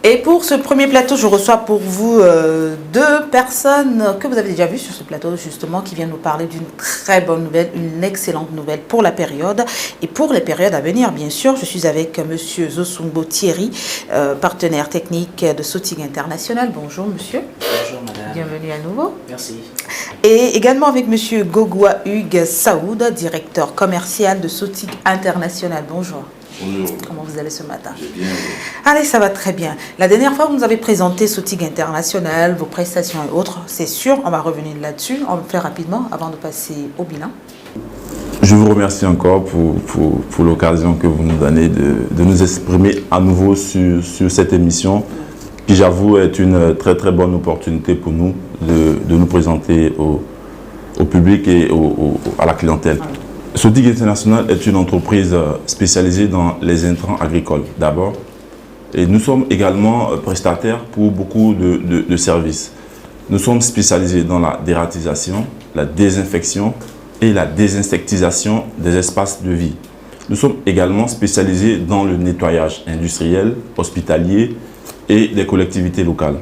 Et pour ce premier plateau, je reçois pour vous deux personnes que vous avez déjà vues sur ce plateau, justement, qui viennent nous parler d'une très bonne nouvelle, une excellente nouvelle pour la période et pour les périodes à venir, bien sûr. Je suis avec Monsieur Zosumbo Thierry, partenaire technique de Sotig International. Bonjour, monsieur. Bonjour, madame. Bienvenue à nouveau. Merci. Et également avec Monsieur Gogoua Hugues Saoud, directeur commercial de Sotig International. Bonjour. Bonjour. Comment vous allez ce matin? J'ai bien. Allez, ça va très bien. La dernière fois, vous nous avez présenté Sotig International, vos prestations et autres. C'est sûr, on va revenir là-dessus. On va le faire rapidement avant de passer au bilan. Je vous remercie encore pour l'occasion que vous nous donnez de nous exprimer à nouveau sur cette émission, qui j'avoue est une très très bonne opportunité pour nous de nous présenter au public et à la clientèle. Sotig International est une entreprise spécialisée dans les intrants agricoles d'abord. Et nous sommes également prestataires pour beaucoup de services. Nous sommes spécialisés dans la dératisation, la désinfection et la désinsectisation des espaces de vie. Nous sommes également spécialisés dans le nettoyage industriel, hospitalier et des collectivités locales.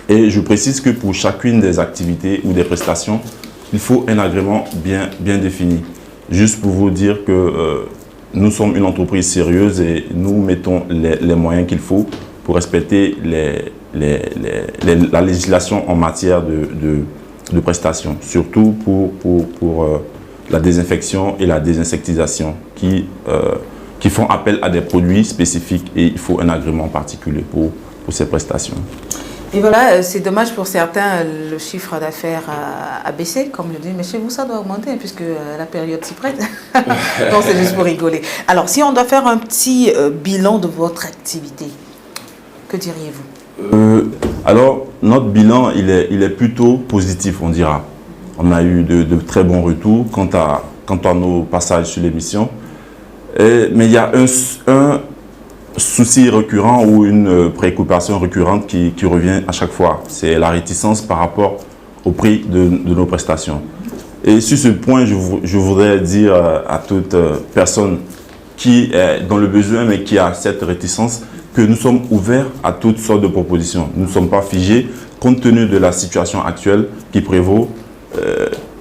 Et je précise que pour chacune des activités ou des prestations, il faut un agrément bien défini. Juste pour vous dire que nous sommes une entreprise sérieuse et nous mettons les moyens qu'il faut pour respecter la législation en matière de prestations, surtout pour la désinfection et la désinsectisation qui font appel à des produits spécifiques et il faut un agrément particulier pour ces prestations. Et voilà, c'est dommage pour certains, le chiffre d'affaires a baissé, comme le dit, mais chez vous, ça doit augmenter, puisque la période s'y prête. Non, c'est juste pour rigoler. Alors, si on doit faire un petit bilan de votre activité, que diriez-vous? Alors, notre bilan, il est plutôt positif, on dira. On a eu de très bons retours quant à nos passages sur l'émission. Mais il y a un souci récurrent ou une préoccupation récurrente qui revient à chaque fois. C'est la réticence par rapport au prix de nos prestations. Et sur ce point, je voudrais dire à toute personne qui est dans le besoin mais qui a cette réticence que nous sommes ouverts à toutes sortes de propositions. Nous ne sommes pas figés compte tenu de la situation actuelle qui prévaut.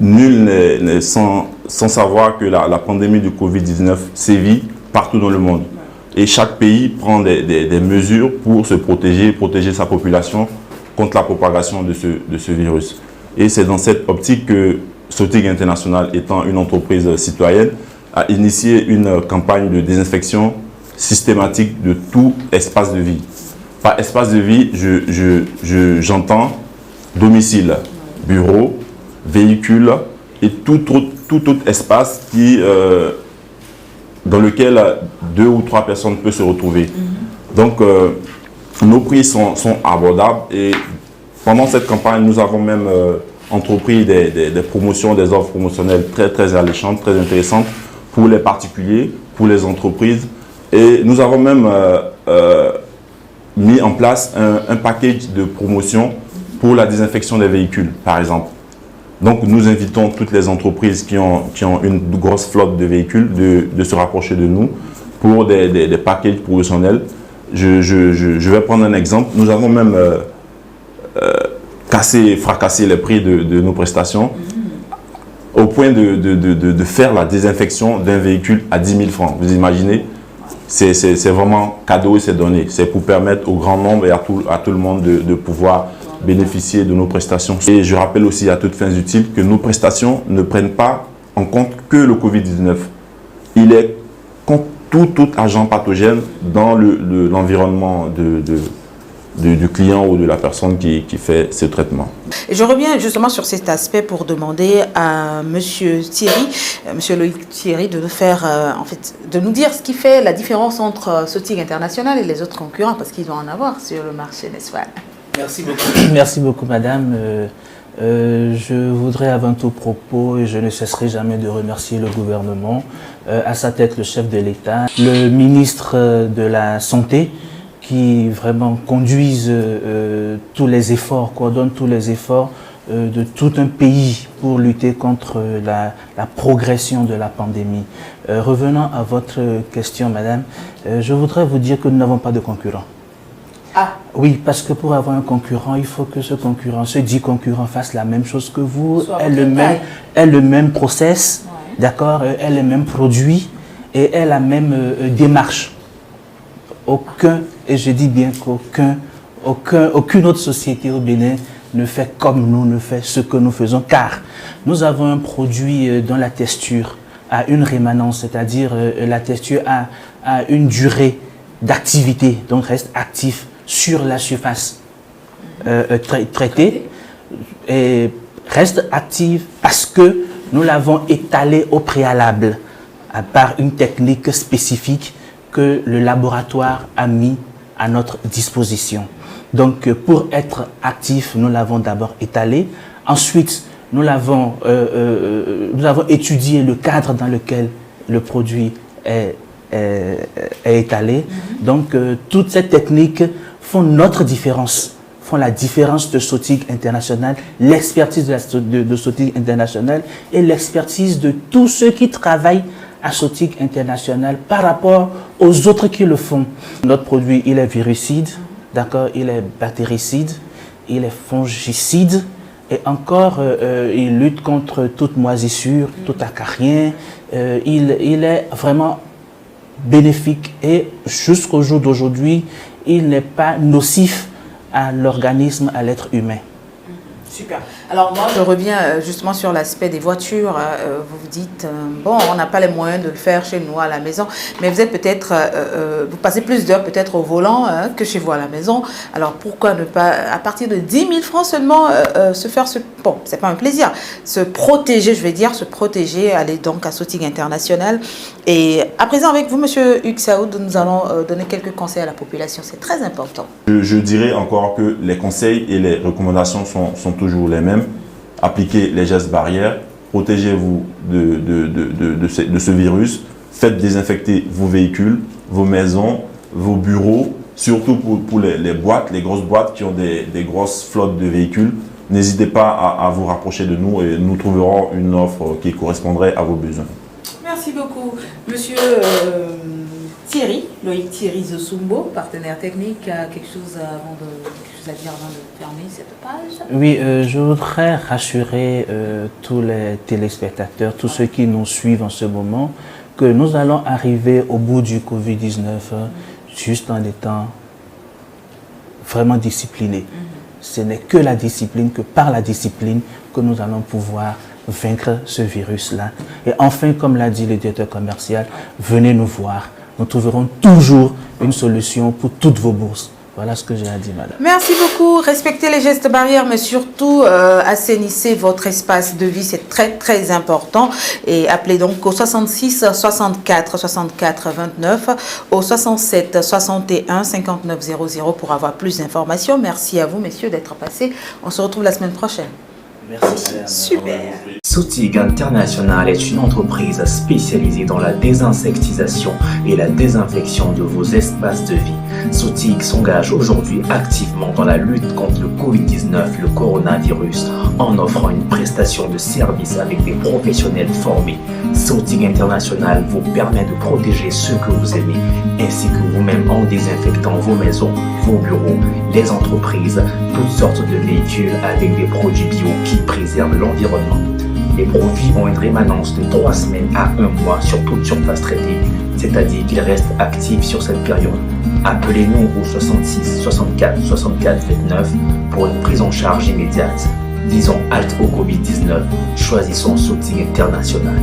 Nul n'est sans savoir que la pandémie du Covid-19 sévit partout dans le monde. Et chaque pays prend des mesures pour se protéger sa population contre la propagation de ce virus. Et c'est dans cette optique que Sotig International, étant une entreprise citoyenne, a initié une campagne de désinfection systématique de tout espace de vie. Par espace de vie, j'entends domicile, bureau, véhicule et tout autre espace dans lequel 2 ou 3 personnes peuvent se retrouver. Donc, nos prix sont abordables et pendant cette campagne, nous avons même entrepris des promotions, des offres promotionnelles très alléchantes, très intéressantes pour les particuliers, pour les entreprises. Et nous avons même mis en place un package de promotion pour la désinfection des véhicules, par exemple. Donc, nous invitons toutes les entreprises qui ont une grosse flotte de véhicules de se rapprocher de nous pour des packages promotionnels. Je vais prendre un exemple. Nous avons même fracassé les prix de nos prestations au point de faire la désinfection d'un véhicule à 10 000 francs. Vous imaginez? C'est vraiment cadeau et c'est donné. C'est pour permettre au grand nombre et à tout le monde de pouvoir bénéficier de nos prestations. Et je rappelle aussi à toutes fins utiles que nos prestations ne prennent pas en compte que le Covid-19. Il est contre tout agent pathogène dans l'environnement du client ou de la personne qui fait ce traitement. Et je reviens justement sur cet aspect pour demander à Monsieur Thierry, Monsieur Loïc Thierry, de nous faire, de nous dire ce qui fait la différence entre Sotig International et les autres concurrents, parce qu'ils doivent en avoir sur le marché, n'est-ce pas? Merci beaucoup. Merci beaucoup, madame. Je voudrais avant tout propos, et je ne cesserai jamais de remercier le gouvernement, à sa tête le chef de l'État, le ministre de la Santé, qui vraiment conduisent tous les efforts, coordonnent tous les efforts de tout un pays pour lutter contre la progression de la pandémie. Revenant à votre question, madame, je voudrais vous dire que nous n'avons pas de concurrents. Ah. Oui, parce que pour avoir un concurrent, il faut que ce concurrent, ce dit concurrent, fasse la même chose que vous, ait le même process, d'accord, ait le même produit et ait la même démarche. Et je dis bien aucune autre société au Bénin ne fait comme nous, ne fait ce que nous faisons, car nous avons un produit dont la texture a une rémanence, c'est-à-dire la texture a une durée d'activité, donc reste actif sur la surface traitée, et reste active parce que nous l'avons étalé au préalable par une technique spécifique que le laboratoire a mis à notre disposition. Donc pour être actif, nous l'avons d'abord étalé. Ensuite, nous avons étudié le cadre dans lequel le produit est étalé. Donc toutes ces techniques font notre différence, font la différence de Sotig International, l'expertise de Sotig International et l'expertise de tous ceux qui travaillent à Sotig International par rapport aux autres qui le font. Notre produit, il est virucide, d'accord, il est bactéricide, il est fongicide et encore, il lutte contre toute moisissure, tout acarien. Il est vraiment bénéfique et jusqu'au jour d'aujourd'hui, il n'est pas nocif à l'organisme, à l'être humain. Super. Alors moi, je reviens justement sur l'aspect des voitures. Vous vous dites, bon, on n'a pas les moyens de le faire chez nous à la maison, mais vous êtes peut-être, vous passez plus d'heures peut-être au volant que chez vous à la maison. Alors pourquoi ne pas, à partir de 10 000 francs seulement, se faire ce... Bon, c'est pas un plaisir. Se protéger, je vais dire, se protéger, aller donc à Sotig International. Et à présent, avec vous, Monsieur Hugues Saoud, nous allons donner quelques conseils à la population. C'est très important. Je dirais encore que les conseils et les recommandations sont toujours les mêmes. Appliquez les gestes barrières, protégez-vous de ce virus, faites désinfecter vos véhicules, vos maisons, vos bureaux, surtout pour les boîtes, les grosses boîtes qui ont des grosses flottes de véhicules. N'hésitez pas à vous rapprocher de nous et nous trouverons une offre qui correspondrait à vos besoins. Merci beaucoup. Monsieur Loïc Thierry Zosumbo, partenaire technique, a quelque chose à dire avant de fermer cette page? Oui, je voudrais rassurer tous les téléspectateurs, tous ceux qui nous suivent en ce moment, que nous allons arriver au bout du Covid-19 juste en étant vraiment disciplinés. Ce n'est que la discipline, que par la discipline, que nous allons pouvoir vaincre ce virus-là. Et enfin, comme l'a dit le directeur commercial, venez nous voir. Nous trouverons toujours une solution pour toutes vos bourses. Voilà ce que j'ai à dire, madame. Merci beaucoup. Respectez les gestes barrières, mais surtout assainissez votre espace de vie. C'est très, très important. Et appelez donc au 66 64 64 29, au 67 61 59 00 pour avoir plus d'informations. Merci à vous, messieurs, d'être passés. On se retrouve la semaine prochaine. Merci, madame. Super. Sotig International est une entreprise spécialisée dans la désinsectisation et la désinfection de vos espaces de vie. Sotig s'engage aujourd'hui activement dans la lutte contre le Covid-19, le coronavirus, en offrant une prestation de service avec des professionnels formés. Sotig International vous permet de protéger ceux que vous aimez, ainsi que vous-même en désinfectant vos maisons, vos bureaux, les entreprises, toutes sortes de véhicules avec des produits bio qui préservent l'environnement. Les produits ont une rémanence de 3 semaines à 1 mois sur toute surface traitée, c'est-à-dire qu'ils restent actifs sur cette période. Appelez-nous au 66 64 64 29 pour une prise en charge immédiate. Disons halte au Covid-19, choisissons Sotig International.